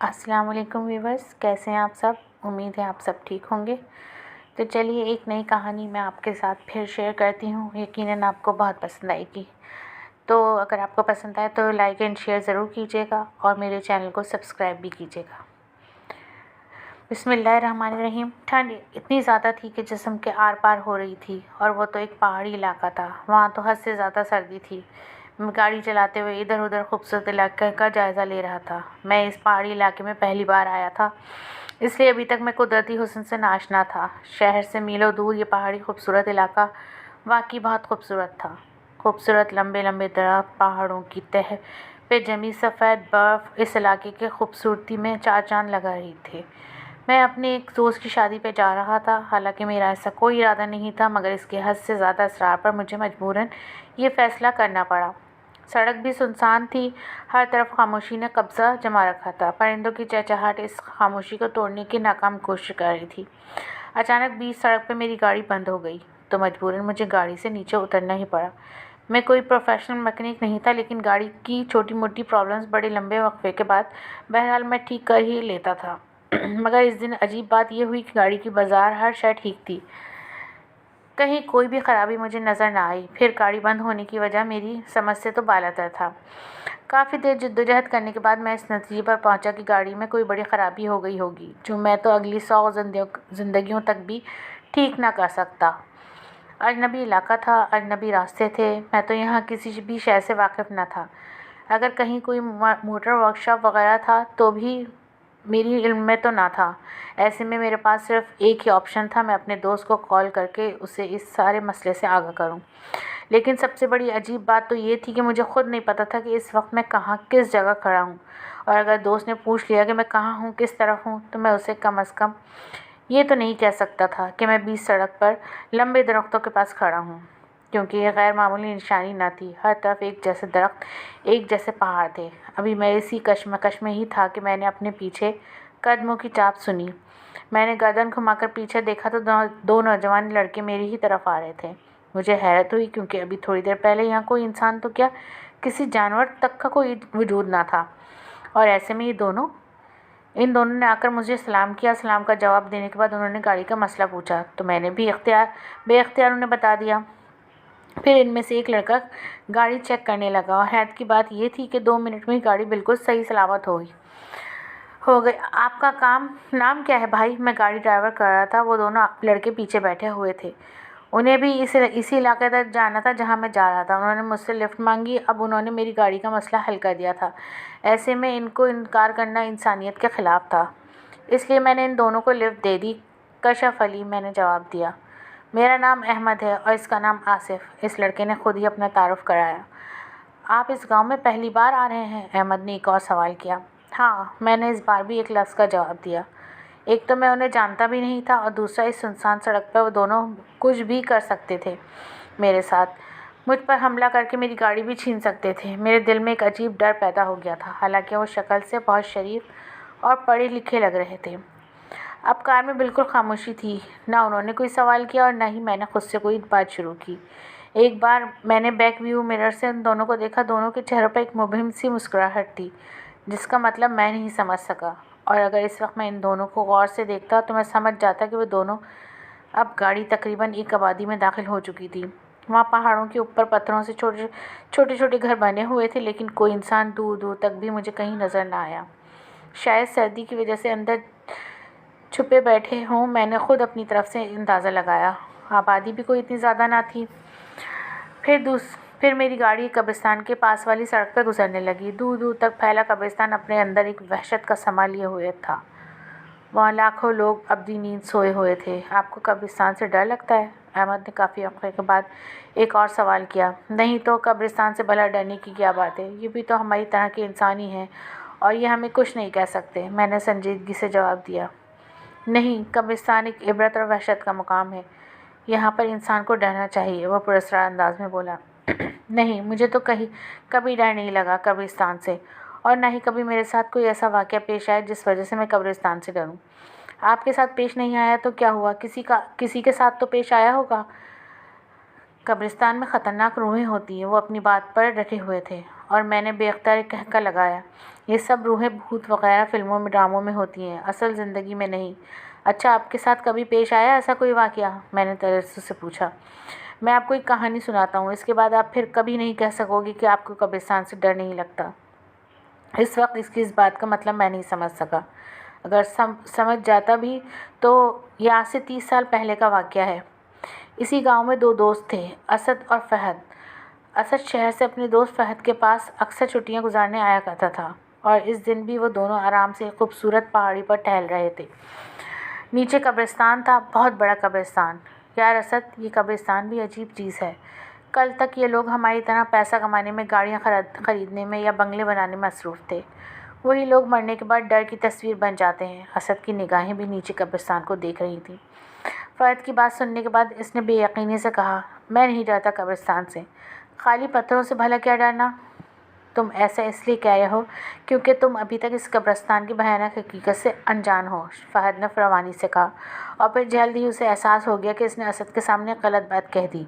السلام علیکم ویورس، کیسے ہیں آپ سب؟ امید ہے آپ سب ٹھیک ہوں گے۔ تو چلیے ایک نئی کہانی میں آپ کے ساتھ پھر شیئر کرتی ہوں، یقیناً آپ کو بہت پسند آئے گی۔ تو اگر آپ کو پسند آئے تو لائک اینڈ شیئر ضرور کیجیے گا اور میرے چینل کو سبسکرائب بھی کیجیے گا۔ بسم اللہ الرحمن الرحیم۔ ٹھنڈ اتنی زیادہ تھی کہ جسم کے آر پار ہو رہی تھی، اور وہ تو ایک پہاڑی علاقہ تھا، وہاں تو حد سے زیادہ سردی تھی۔ میں گاڑی چلاتے ہوئے ادھر ادھر خوبصورت علاقے کا جائزہ لے رہا تھا۔ میں اس پہاڑی علاقے میں پہلی بار آیا تھا، اس لیے ابھی تک میں قدرتی حسن سے ناشنا تھا۔ شہر سے میلوں دور یہ پہاڑی خوبصورت علاقہ واقعی بہت خوبصورت تھا۔ خوبصورت لمبے لمبے درخت، پہاڑوں کی تہہ پہ جمی سفید برف اس علاقے کی خوبصورتی میں چار چاند لگا رہی تھے۔ میں اپنے ایک دوست کی شادی پہ جا رہا تھا، حالانکہ میرا ایسا کوئی ارادہ نہیں تھا، مگر اس کے حد سے زیادہ اصرار پر مجھے مجبوراً یہ فیصلہ کرنا پڑا۔ سڑک بھی سنسان تھی، ہر طرف خاموشی نے قبضہ جما رکھا تھا۔ پرندوں کی چہچہاہٹ اس خاموشی کو توڑنے کی ناکام کوشش کر رہی تھی۔ اچانک بیچ سڑک پہ میری گاڑی بند ہو گئی، تو مجبوراً مجھے گاڑی سے نیچے اترنا ہی پڑا۔ میں کوئی پروفیشنل میکینک نہیں تھا، لیکن گاڑی کی چھوٹی موٹی پرابلمز بڑے لمبے وقفے کے بعد بہرحال میں ٹھیک کر ہی لیتا تھا۔ مگر اس دن عجیب بات یہ ہوئی کہ گاڑی کی بازار ہر شے ٹھیک تھی، کہیں کوئی بھی خرابی مجھے نظر نہ آئی۔ پھر گاڑی بند ہونے کی وجہ میری سمجھ سے تو بالاتر تھا۔ کافی دیر جدوجہد کرنے کے بعد میں اس نتیجے پر پہنچا کہ گاڑی میں کوئی بڑی خرابی ہو گئی ہوگی، جو میں تو اگلی 100 زندگیوں تک بھی ٹھیک نہ کر سکتا۔ اجنبی علاقہ تھا، اجنبی راستے تھے، میں تو یہاں کسی بھی شے سے واقف نہ تھا۔ اگر کہیں کوئی موٹر ورکشاپ وغیرہ تھا تو بھی میری علم میں تو نہ تھا۔ ایسے میں میرے پاس صرف ایک ہی آپشن تھا، میں اپنے دوست کو کال کر کے اسے اس سارے مسئلے سے آگاہ کروں۔ لیکن سب سے بڑی عجیب بات تو یہ تھی کہ مجھے خود نہیں پتہ تھا کہ اس وقت میں کہاں کس جگہ کھڑا ہوں، اور اگر دوست نے پوچھ لیا کہ میں کہاں ہوں، کس طرف ہوں، تو میں اسے کم از کم یہ تو نہیں کہہ سکتا تھا کہ میں بیچ سڑک پر لمبے درختوں کے پاس کھڑا ہوں، کیونکہ یہ غیر معمولی نشانی نہ تھی۔ ہر طرف ایک جیسے درخت، ایک جیسے پہاڑ تھے۔ ابھی میں اسی کشمکش میں ہی تھا کہ میں نے اپنے پیچھے قدموں کی چاپ سنی۔ میں نے گردن گھما کر پیچھے دیکھا تو دو نوجوان لڑکے میری ہی طرف آ رہے تھے۔ مجھے حیرت ہوئی، کیونکہ ابھی تھوڑی دیر پہلے یہاں کوئی انسان تو کیا، کسی جانور تک کا کوئی وجود نہ تھا، اور ایسے میں ان دونوں نے آ کر مجھے سلام کیا۔ سلام کا جواب دینے کے بعد انہوں نے گاڑی کا مسئلہ پوچھا، تو میں نے بھی بے اختیار انہیں بتا دیا۔ پھر ان میں سے ایک لڑکا گاڑی چیک کرنے لگا، اور حیرت کی بات یہ تھی کہ 2 منٹ میں ہی گاڑی بالکل صحیح سلامت ہو گئی۔ آپ کا نام کیا ہے بھائی؟ میں گاڑی ڈرائیور کر رہا تھا، وہ دونوں لڑکے پیچھے بیٹھے ہوئے تھے۔ انہیں بھی اسی علاقے تک جانا تھا جہاں میں جا رہا تھا۔ انہوں نے مجھ سے لفٹ مانگی۔ اب انہوں نے میری گاڑی کا مسئلہ حل کر دیا تھا، ایسے میں ان کو انکار کرنا انسانیت کے خلاف تھا، اس لیے میں نے ان دونوں کو لفٹ دے دی۔ کشف علی، میں نے جواب دیا۔ میرا نام احمد ہے اور اس کا نام آصف۔ اس لڑکے نے خود ہی اپنا تعارف کرایا۔ آپ اس گاؤں میں پہلی بار آ رہے ہیں؟ احمد نے ایک اور سوال کیا۔ ہاں، میں نے اس بار بھی ایک لفظ کا جواب دیا۔ ایک تو میں انہیں جانتا بھی نہیں تھا، اور دوسرا اس سنسان سڑک پر وہ دونوں کچھ بھی کر سکتے تھے میرے ساتھ۔ مجھ پر حملہ کر کے میری گاڑی بھی چھین سکتے تھے۔ میرے دل میں ایک عجیب ڈر پیدا ہو گیا تھا، حالانکہ وہ شکل سے بہت شریف اور پڑھے لکھے لگ رہے تھے۔ اب کار میں بالکل خاموشی تھی، نہ انہوں نے کوئی سوال کیا اور نہ ہی میں نے خود سے کوئی بات شروع کی۔ ایک بار میں نے بیک ویو مرر سے ان دونوں کو دیکھا۔ دونوں کے چہروں پر ایک مبہم سی مسکراہٹ تھی، جس کا مطلب میں نہیں سمجھ سکا، اور اگر اس وقت میں ان دونوں کو غور سے دیکھتا تو میں سمجھ جاتا کہ وہ دونوں اب گاڑی تقریباً ایک آبادی میں داخل ہو چکی تھی۔ وہاں پہاڑوں کے اوپر پتھروں سے چھوٹے چھوٹے گھر بنے ہوئے تھے، لیکن کوئی انسان دور دور تک بھی مجھے کہیں نظر نہ آیا۔ شاید سردی کی وجہ سے اندر چھپے بیٹھے ہوں، میں نے خود اپنی طرف سے اندازہ لگایا۔ آبادی بھی کوئی اتنی زیادہ نہ تھی۔ پھر میری گاڑی قبرستان کے پاس والی سڑک پہ گزرنے لگی۔ دور دور تک پھیلا قبرستان اپنے اندر ایک وحشت کا سما لیے ہوئے تھا۔ وہاں لاکھوں لوگ ابدی نیند سوئے ہوئے تھے۔ آپ کو قبرستان سے ڈر لگتا ہے؟ احمد نے کافی وقفے کے بعد ایک اور سوال کیا۔ نہیں تو، قبرستان سے بھلا ڈرنے کی کیا بات ہے؟ یہ بھی تو ہماری طرح کے انسان ہی ہیں، اور یہ ہمیں کچھ نہیں کہہ سکتے، میں نے سنجیدگی سے جواب دیا۔ نہیں، قبرستان ایک عبرت اور وحشت کا مقام ہے، یہاں پر انسان کو ڈرنا چاہیے، وہ پراسرار انداز میں بولا۔ نہیں، مجھے تو کبھی ڈر نہیں لگا قبرستان سے، اور نہ ہی کبھی میرے ساتھ کوئی ایسا واقعہ پیش آیا جس وجہ سے میں قبرستان سے ڈروں۔ آپ کے ساتھ پیش نہیں آیا تو کیا ہوا؟ کسی کے ساتھ تو پیش آیا ہوگا۔ قبرستان میں خطرناک روحیں ہوتی ہیں، وہ اپنی بات پر ڈٹے ہوئے تھے۔ اور میں نے بے اختیار ایک کہکا لگایا۔ یہ سب روحیں بھوت وغیرہ فلموں میں ڈراموں میں ہوتی ہیں، اصل زندگی میں نہیں۔ اچھا، آپ کے ساتھ کبھی پیش آیا ایسا کوئی واقعہ؟ میں نے تجسس سے پوچھا۔ میں آپ کو ایک کہانی سناتا ہوں، اس کے بعد آپ پھر کبھی نہیں کہہ سکو گے کہ آپ کو قبرستان سے ڈر نہیں لگتا۔ اس وقت اس بات کا مطلب میں نہیں سمجھ سکا۔ اگر سمجھ جاتا بھی تو یہ آج سے 30 سال پہلے کا واقعہ ہے۔ اسی گاؤں میں 2 دوست تھے، اسد اور فہد۔ اسد شہر سے اپنے دوست فہد کے پاس اکثر چھٹیاں گزارنے آیا کرتا تھا، اور اس دن بھی وہ دونوں آرام سے ایک خوبصورت پہاڑی پر ٹہل رہے تھے۔ نیچے قبرستان تھا، بہت بڑا قبرستان۔ یار اسد، یہ قبرستان بھی عجیب چیز ہے۔ کل تک یہ لوگ ہماری طرح پیسہ کمانے میں، گاڑیاں خریدنے میں یا بنگلے بنانے میں مصروف تھے۔ وہی لوگ مرنے کے بعد ڈر کی تصویر بن جاتے ہیں۔ اسد کی نگاہیں بھی نیچے قبرستان کو دیکھ رہی تھیں۔ فہد کی بات سننے کے بعد اس نے بے یقینی سے کہا، میں نہیں ڈرتا قبرستان سے، خالی پتھروں سے بھلا کیا ڈرنا؟ تم ایسا اس لیے کہہ رہے ہو کیونکہ تم ابھی تک اس قبرستان کی بھیانک حقیقت سے انجان ہو، فہد نے فروانی سے کہا، اور پھر جلد ہی اسے احساس ہو گیا کہ اس نے اسد کے سامنے غلط بات کہہ دی۔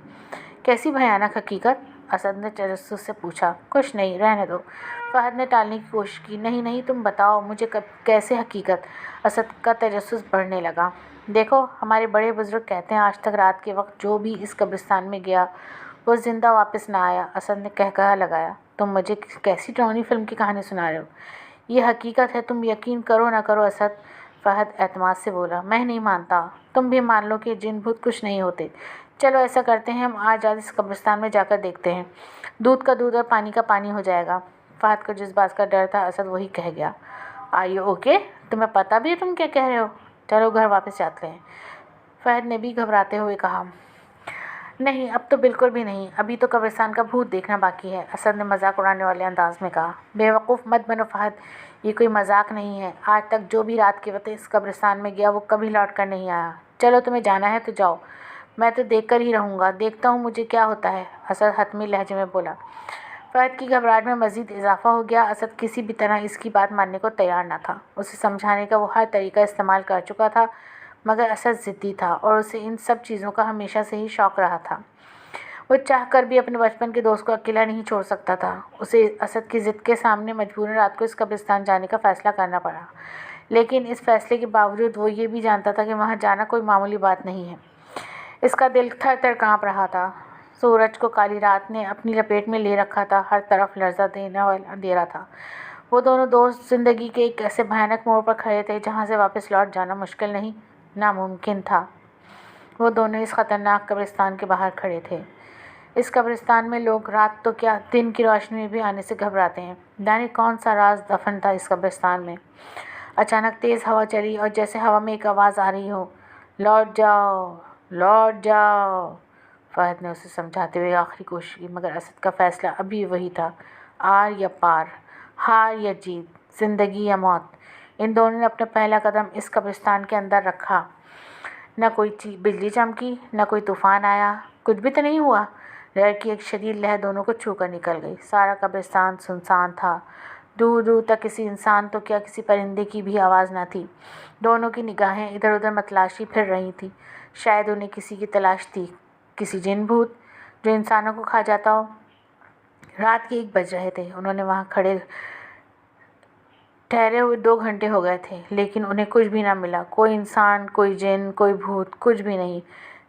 کیسی بھیانک حقیقت؟ اسد نے تجسس سے پوچھا۔ کچھ نہیں، رہنے دو، فہد نے ٹالنے کی کوشش کی۔ نہیں، تم بتاؤ مجھے کیسے حقیقت؟ اسد کا تجسس بڑھنے لگا۔ دیکھو، ہمارے بڑے بزرگ کہتے ہیں آج تک رات کے وقت جو بھی اس قبرستان میں گیا وہ زندہ واپس نہ آیا۔ اسد نے کہا لگایا، تم مجھے کیسی ڈراؤنی فلم کی کہانی سنا رہے ہو؟ یہ حقیقت ہے، تم یقین کرو نہ کرو اسد، فہد اعتماد سے بولا۔ میں نہیں مانتا، تم بھی مان لو کہ جن بھوت کچھ نہیں ہوتے۔ چلو ایسا کرتے ہیں، ہم آج رات اس قبرستان میں جا کر دیکھتے ہیں، دودھ کا دودھ اور پانی کا پانی ہو جائے گا۔ فہد کو جس بات کا ڈر تھا اسد وہی کہہ گیا۔ Are you okay? تمہیں پتہ بھی ہے تم کیا کہہ رہے ہو؟ چلو گھر واپس جاتے ہیں، فہد نے بھی گھبراتے ہوئے کہا۔ نہیں، اب تو بالکل بھی نہیں، ابھی تو قبرستان کا بھوت دیکھنا باقی ہے، اسد نے مذاق اڑانے والے انداز میں کہا۔ بے وقوف مت بنو فہد، یہ کوئی مذاق نہیں ہے۔ آج تک جو بھی رات کے وقت اس قبرستان میں گیا وہ کبھی لوٹ کر نہیں آیا۔ چلو تمہیں جانا ہے تو جاؤ، میں تو دیکھ کر ہی رہوں گا، دیکھتا ہوں مجھے کیا ہوتا ہے، اسد حتمی لہجے میں بولا۔ فہد کی گھبراہٹ میں مزید اضافہ ہو گیا۔ اسد کسی بھی طرح اس کی بات ماننے کو تیار نہ تھا۔ اسے سمجھانے کا وہ ہر طریقہ استعمال کر چکا تھا، مگر اسد ضدی تھا اور اسے ان سب چیزوں کا ہمیشہ سے ہی شوق رہا تھا۔ وہ چاہ کر بھی اپنے بچپن کے دوست کو اکیلا نہیں چھوڑ سکتا تھا۔ اسے اسد کی ضد کے سامنے مجبوراً رات کو اس قبرستان جانے کا فیصلہ کرنا پڑا، لیکن اس فیصلے کے باوجود وہ یہ بھی جانتا تھا کہ وہاں جانا کوئی معمولی بات نہیں ہے۔ اس کا دل تھر تھر کانپ رہا تھا۔ سورج کو کالی رات نے اپنی لپیٹ میں لے رکھا تھا، ہر طرف لرزہ دینے والا اندھیرا تھا۔ وہ دونوں دوست زندگی کے ایک ایسے بھیانک موڑ پر کھڑے تھے جہاں سے واپس لوٹ جانا مشکل نہیں، ناممکن تھا۔ وہ دونوں اس خطرناک قبرستان کے باہر کھڑے تھے۔ اس قبرستان میں لوگ رات تو کیا، دن کی روشنی میں بھی آنے سے گھبراتے ہیں۔ جانے کون سا راز دفن تھا اس قبرستان میں۔ اچانک تیز ہوا چلی اور جیسے ہوا میں ایک آواز آ رہی ہو، لوٹ جاؤ، لوٹ جاؤ۔ فہد نے اسے سمجھاتے ہوئے آخری کوشش کی، مگر اسد کا فیصلہ ابھی وہی تھا، آر یا پار، ہار یا جیت، زندگی یا موت۔ ان دونوں نے اپنا پہلا قدم اس قبرستان کے اندر رکھا۔ نہ کوئی بجلی چمکی، نہ کوئی طوفان آیا، کچھ بھی تو نہیں ہوا۔ ڈر کی ایک شدید لہر دونوں کو چھو کر نکل گئی۔ سارا قبرستان سنسان تھا، دور دور تک کسی انسان تو کیا کسی پرندے کی بھی آواز نہ تھی۔ دونوں کی نگاہیں ادھر ادھر متلاشی پھر رہی تھیں، شاید انہیں کسی کی تلاش تھی، کسی جن بھوت جو انسانوں کو کھا جاتا ہو۔ رات کے 1 بج رہے تھے۔ انہوں نے وہاں ٹھہرے ہوئے 2 گھنٹے ہو گئے تھے، لیکن انہیں کچھ بھی نہ ملا، کوئی انسان، کوئی جن، کوئی بھوت، کچھ بھی نہیں۔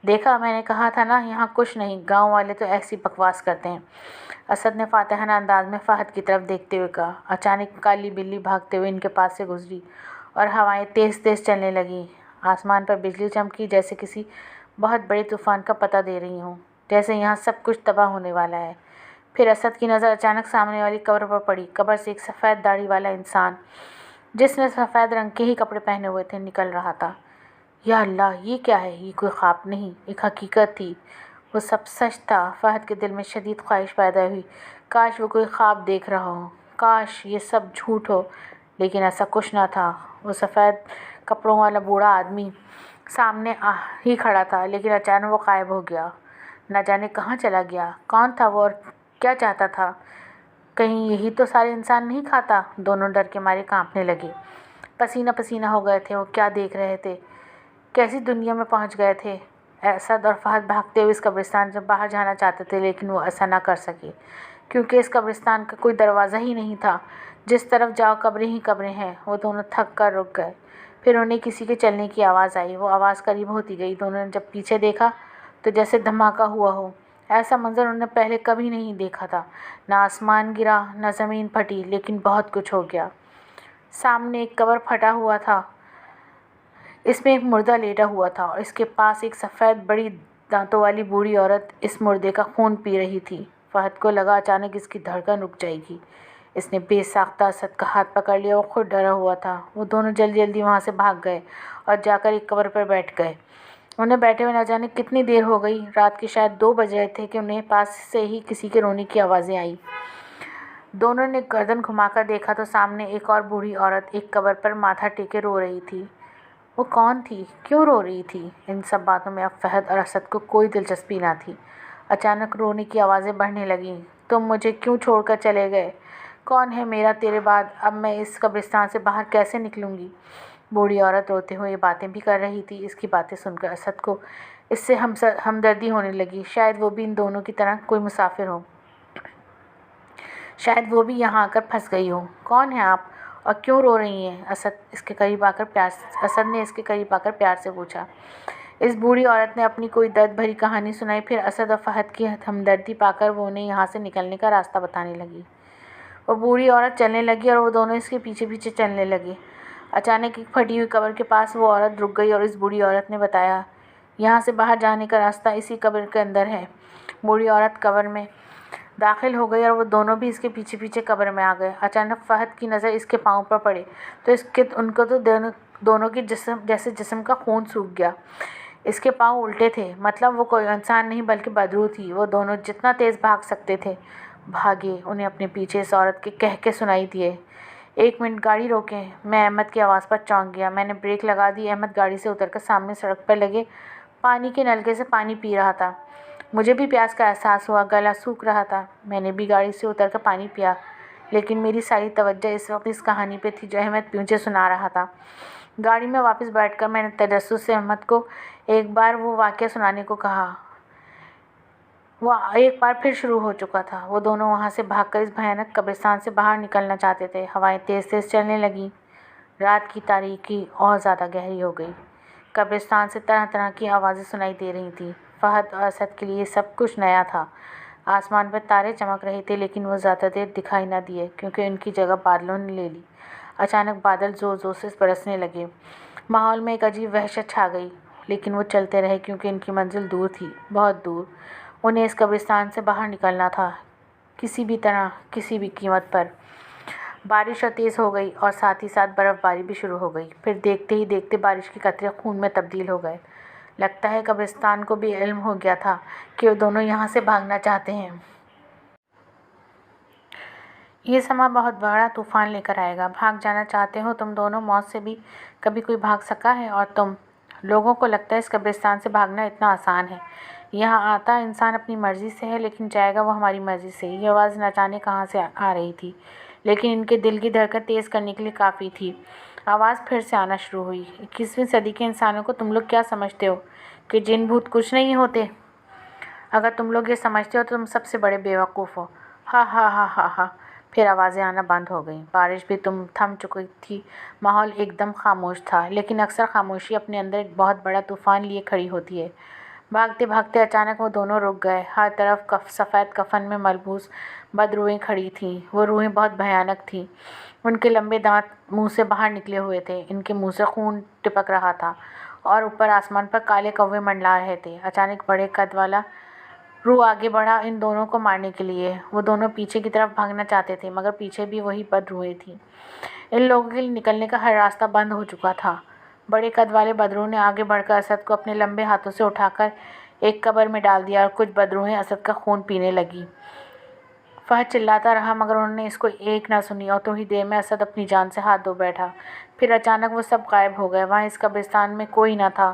دیکھا، میں نے کہا تھا نا، یہاں کچھ نہیں، گاؤں والے تو ایسی بکواس کرتے ہیں، اسد نے فاتحانہ انداز میں فہد کی طرف دیکھتے ہوئے کہا۔ اچانک کالی بلی بھاگتے ہوئے ان کے پاس سے گزری اور ہوائیں تیز تیز چلنے لگیں۔ آسمان پر بجلی چمکی جیسے کسی بہت بڑے طوفان کا پتہ دے رہی ہوں، جیسے یہاں سب کچھ تباہ ہونے والا ہے۔ پھر اسد کی نظر اچانک سامنے والی قبر پر پڑی۔ قبر سے ایک سفید داڑھی والا انسان، جس نے سفید رنگ کے ہی کپڑے پہنے ہوئے تھے، نکل رہا تھا۔ یا اللہ، یہ کیا ہے؟ یہ کوئی خواب نہیں، ایک حقیقت تھی۔ وہ سب سچ تھا۔ فہد کے دل میں شدید خواہش پیدا ہوئی، کاش وہ کوئی خواب دیکھ رہا ہو، کاش یہ سب جھوٹ ہو، لیکن ایسا کچھ نہ تھا۔ وہ سفید کپڑوں والا بوڑھا آدمی سامنے ہی کھڑا تھا، لیکن اچانک وہ غائب ہو گیا۔ نہ جانے کہاں چلا گیا۔ کون تھا وہ اور کیا چاہتا تھا؟ کہیں یہی تو سارے انسان نہیں کھاتا؟ دونوں ڈر کے مارے کانپنے لگے، پسینہ پسینہ ہو گئے تھے۔ وہ کیا دیکھ رہے تھے؟ کیسی دنیا میں پہنچ گئے تھے؟ اسد اور فہد بھاگتے ہوئے اس قبرستان سے باہر جانا چاہتے تھے، لیکن وہ ایسا نہ کر سکے۔ کیونکہ اس قبرستان کا کوئی دروازہ ہی نہیں تھا۔ جس طرف جاؤ قبریں ہی قبریں ہیں۔ وہ دونوں تھک کر رک گئے۔ پھر انہیں کسی کے چلنے کی آواز آئی۔ وہ آواز قریب ہوتی گئی۔ دونوں نے جب پیچھے دیکھا تو جیسے دھماکہ ہوا ہو۔ ایسا منظر انہوں نے پہلے کبھی نہیں دیکھا تھا۔ نہ آسمان گرا، نہ زمین پھٹی، لیکن بہت کچھ ہو گیا۔ سامنے ایک قبر پھٹا ہوا تھا۔ اس میں ایک مردہ لیٹا ہوا تھا اور اس کے پاس ایک سفید بڑی دانتوں والی بوڑھی عورت اس مردے کا خون پی رہی تھی۔ فہد کو لگا اچانک اس کی دھڑکن رک جائے گی۔ اس نے بے ساختہ اسد کا ہاتھ پکڑ لیا۔ وہ خود ڈرا ہوا تھا۔ وہ دونوں جلدی جلدی وہاں سے بھاگ گئے اور جا کر ایک قبر پر بیٹھ گئے۔ انہیں بیٹھے ہوئے نہ جانے کتنی دیر ہو گئی۔ رات کے شاید 2 بج رہے تھے کہ انہیں پاس سے ہی کسی کے رونے کی آوازیں آئیں۔ دونوں نے گردن گھما کر دیکھا تو سامنے ایک اور بوڑھی عورت ایک قبر پر ماتھا ٹیکے رو رہی تھی۔ وہ کون تھی؟ کیوں رو رہی تھی؟ ان سب باتوں میں اب فہد اور اسد کو کوئی دلچسپی نہ تھی۔ اچانک رونے کی آوازیں بڑھنے لگیں۔ تم مجھے کیوں چھوڑ کر چلے گئے؟ کون ہے میرا تیرے بعد؟ اب میں اس قبرستان سے باہر کیسے نکلوں گی؟ بوڑھی عورت روتے ہوئے یہ باتیں بھی کر رہی تھی۔ اس کی باتیں سن کر اسد کو اس سے ہمدردی ہونے لگی۔ شاید وہ بھی ان دونوں کی طرح کوئی مسافر ہو۔ شاید وہ بھی یہاں آ کر پھنس گئی ہو۔ کون ہیں آپ اور کیوں رو رہی ہیں؟ اسد نے اس کے قریب آ کر پیار سے پوچھا۔ اس بوڑھی عورت نے اپنی کوئی درد بھری کہانی سنائی۔ پھر اسد اور فہد کی ہمدردی پا کر وہ انہیں یہاں سے نکلنے کا راستہ بتانے لگی۔ وہ بوڑھی عورت چلنے لگی اور وہ دونوں اس کے پیچھے پیچھے چلنے لگے۔ اچانک ایک پھٹی ہوئی قبر کے پاس وہ عورت رک گئی اور اس بوڑھی عورت نے بتایا، یہاں سے باہر جانے کا راستہ اسی قبر کے اندر ہے۔ بوڑھی عورت قبر میں داخل ہو گئی اور وہ دونوں بھی اس کے پیچھے پیچھے قبر میں آ گئے۔ اچانک فہد کی نظر اس کے پاؤں پر پڑے تو ان کو تو دونوں کے جسم کا خون سوکھ گیا۔ اس کے پاؤں الٹے تھے، مطلب وہ کوئی انسان نہیں بلکہ بدروح تھی۔ وہ دونوں جتنا تیز بھاگ سکتے تھے بھاگے۔ انہیں اپنے پیچھے اس عورت کے کہکے سنائی دیے، 1 منٹ گاڑی روکیں۔ میں احمد کی آواز پر چونک گیا۔ میں نے بریک لگا دی۔ احمد گاڑی سے اتر کر سامنے سڑک پر لگے پانی کے نلکے سے پانی پی رہا تھا۔ مجھے بھی پیاس کا احساس ہوا، گلا سوکھ رہا تھا۔ میں نے بھی گاڑی سے اتر کر پانی پیا، لیکن میری ساری توجہ اس وقت اس کہانی پہ تھی جو احمد مجھے سنا رہا تھا۔ گاڑی میں واپس بیٹھ کر میں نے تجسس سے احمد کو ایک بار وہ واقعہ سنانے کو کہا۔ وہ ایک بار پھر شروع ہو چکا تھا۔ وہ دونوں وہاں سے بھاگ کر اس بھیانک قبرستان سے باہر نکلنا چاہتے تھے۔ ہوائیں تیز تیز چلنے لگیں۔ رات کی تاریکی اور زیادہ گہری ہو گئی۔ قبرستان سے طرح طرح کی آوازیں سنائی دے رہی تھیں۔ فہد اور اسد کے لیے سب کچھ نیا تھا۔ آسمان پر تارے چمک رہے تھے، لیکن وہ زیادہ دیر دکھائی نہ دیے کیونکہ ان کی جگہ بادلوں نے لے لی۔ اچانک بادل زور زور سے برسنے لگے۔ ماحول میں ایک عجیب وحشت چھا گئی، لیکن وہ چلتے رہے کیونکہ ان کی منزل دور تھی، بہت دور۔ انہیں اس قبرستان سے باہر نکلنا تھا، کسی بھی طرح، کسی بھی قیمت پر۔ بارش اور تیز ہو گئی اور ساتھ ہی ساتھ برف باری بھی شروع ہو گئی۔ پھر دیکھتے ہی دیکھتے بارش کے قطرے خون میں تبدیل ہو گئے۔ لگتا ہے قبرستان کو بھی علم ہو گیا تھا کہ وہ دونوں یہاں سے بھاگنا چاہتے ہیں۔ یہ سما بہت بڑا طوفان لے کر آئے گا۔ بھاگ جانا چاہتے ہو تم دونوں؟ موت سے بھی کبھی کوئی بھاگ سکا ہے؟ اور تم لوگوں کو لگتا ہے اس قبرستان سے بھاگنا اتنا آسان ہے؟ یہاں آتا انسان اپنی مرضی سے ہے، لیکن جائے گا وہ ہماری مرضی سے۔ یہ آواز نہ جانے کہاں سے آ رہی تھی، لیکن ان کے دل کی دھڑکن تیز کرنے کے لیے کافی تھی۔ آواز پھر سے آنا شروع ہوئی۔ 21ویں صدی کے انسانوں کو تم لوگ کیا سمجھتے ہو کہ جن بھوت کچھ نہیں ہوتے؟ اگر تم لوگ یہ سمجھتے ہو تو تم سب سے بڑے بیوقوف ہو۔ ہا ہا ہا ہا ہا۔ پھر آوازیں آنا بند ہو گئیں۔ بارش بھی تھم چکی تھی۔ ماحول ایک دم خاموش تھا، لیکن اکثر خاموشی اپنے اندر ایک بہت بڑا طوفان لیے کھڑی ہوتی ہے۔ بھاگتے بھاگتے اچانک وہ دونوں رک گئے۔ ہر طرف سفید کفن میں ملبوس بدروحیں کھڑی تھیں۔ وہ روحیں بہت بھیانک تھیں۔ ان کے لمبے دانت منہ سے باہر نکلے ہوئے تھے، ان کے منہ سے خون ٹپک رہا تھا اور اوپر آسمان پر کالے کوے منڈلا رہے تھے۔ اچانک بڑے قد والا روح آگے بڑھا ان دونوں کو مارنے کے لیے۔ وہ دونوں پیچھے کی طرف بھاگنا چاہتے تھے، مگر پیچھے بھی وہی بدروحیں تھیں۔ ان لوگوں کے لیے نکلنے کا ہر راستہ بند ہو چکا تھا۔ بڑے قد والے بدروح نے آگے بڑھ کر اسد کو اپنے لمبے ہاتھوں سے اٹھا کر ایک قبر میں ڈال دیا اور کچھ بدروحیں اسد کا خون پینے لگیں۔ فہد چلاتا رہا مگر انہوں نے اس کو ایک نہ سنی اور تھوڑی دیر میں اسد اپنی جان سے ہاتھ دھو بیٹھا۔ پھر اچانک وہ سب غائب ہو گئے۔ وہاں اس قبرستان میں کوئی نہ تھا۔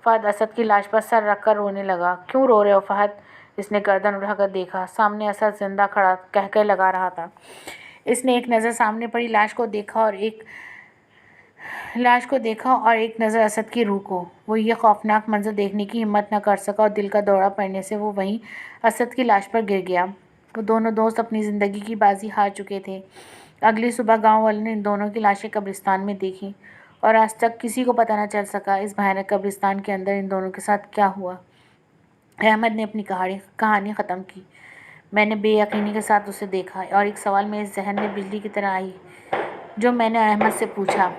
فہد اسد کی لاش پر سر رکھ کر رونے لگا۔ کیوں رو رہے ہو فہد؟ اس نے گردن اٹھا کر دیکھا۔ سامنے اسد زندہ کھڑا کہکے لگا رہا تھا۔ اس نے ایک نظر سامنے پڑی لاش کو دیکھا اور ایک نظر اسد کی روح کو۔ وہ یہ خوفناک منظر دیکھنے کی ہمت نہ کر سکا اور دل کا دورہ پڑنے سے وہ وہیں اسد کی لاش پر گر گیا۔ وہ دونوں دوست اپنی زندگی کی بازی ہار چکے تھے۔ اگلی صبح گاؤں والوں نے ان دونوں کی لاشیں قبرستان میں دیکھیں اور آج تک کسی کو پتہ نہ چل سکا اس بھیانک قبرستان کے اندر ان دونوں کے ساتھ کیا ہوا۔ احمد نے اپنی کہانی ختم کی۔ میں نے بے یقینی کے ساتھ اسے دیکھا اور ایک سوال میرے ذہن میں بجلی کی طرح آئی جو میں نے احمد سے پوچھا،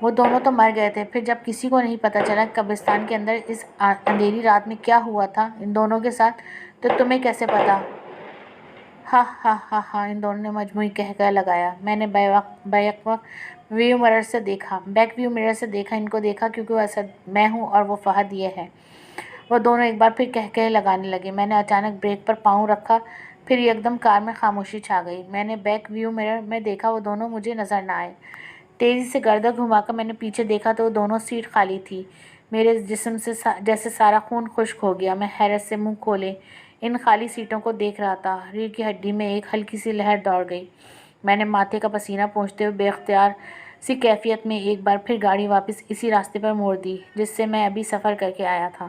وہ دونوں تو مر گئے تھے، پھر جب کسی کو نہیں پتہ چلا قبرستان کے اندر اس اندھیری رات میں کیا ہوا تھا ان دونوں کے ساتھ، تو تمہیں کیسے پتا؟ ہا ہا ہا ہا، ان دونوں نے مجموعی قہقہہ لگایا۔ میں نے بیک ویو مرر سے دیکھا ان کو دیکھا کیونکہ وہ اسد میں ہوں اور وہ فہد یہ ہے۔ وہ دونوں ایک بار پھر قہقہے لگانے لگے۔ میں نے اچانک بریک پر پاؤں رکھا، پھر یکدم کار میں خاموشی چھا گئی۔ میں نے بیک ویو مرر میں دیکھا، وہ دونوں مجھے نظر نہ آئے۔ تیزی سے گردن گھما کر میں نے پیچھے دیکھا تو وہ دونوں سیٹ خالی تھی۔ میرے جسم سے جیسے سارا خون خشک ہو گیا۔ میں حیرت سے منہ کھولے ان خالی سیٹوں کو دیکھ رہا تھا۔ ریڑھ کی ہڈی میں ایک ہلکی سی لہر دوڑ گئی۔ میں نے ماتھے کا پسینہ پونچھتے ہوئے بے اختیار سی کیفیت میں ایک بار پھر گاڑی واپس اسی راستے پر موڑ دی جس سے میں ابھی سفر کر کے آیا تھا،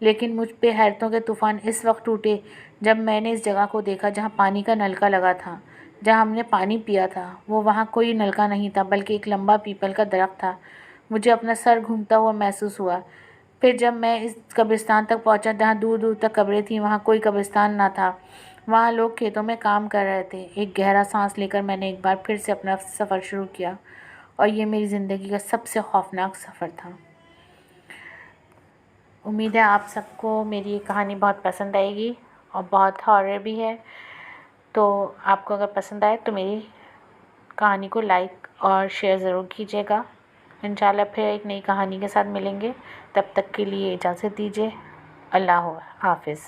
لیکن مجھ پہ حیرتوں کے طوفان اس وقت ٹوٹے جب میں نے اس جگہ کو دیکھا جہاں پانی کا نلکا لگا تھا، جہاں ہم نے پانی پیا تھا۔ وہاں کوئی نلکا نہیں تھا بلکہ ایک لمبا پیپل کا درخت تھا۔ مجھے اپنا سر گھومتا ہوا محسوس ہوا۔ پھر جب میں اس قبرستان تک پہنچا جہاں دور دور تک قبریں تھیں، وہاں کوئی قبرستان نہ تھا، وہاں لوگ کھیتوں میں کام کر رہے تھے۔ ایک گہرا سانس لے کر میں نے ایک بار پھر سے اپنا سفر شروع کیا، اور یہ میری زندگی کا سب سے خوفناک سفر تھا۔ امید ہے آپ سب کو میری یہ کہانی بہت پسند آئے گی اور بہت ہارر بھی ہے۔ تو آپ کو اگر پسند آئے تو میری کہانی کو لائک اور شیئر ضرور کیجیے گا۔ انشاءاللہ پھر ایک نئی کہانی کے ساتھ ملیں گے، تب تک کے لیے اجازت دیجیے۔ اللہ حافظ۔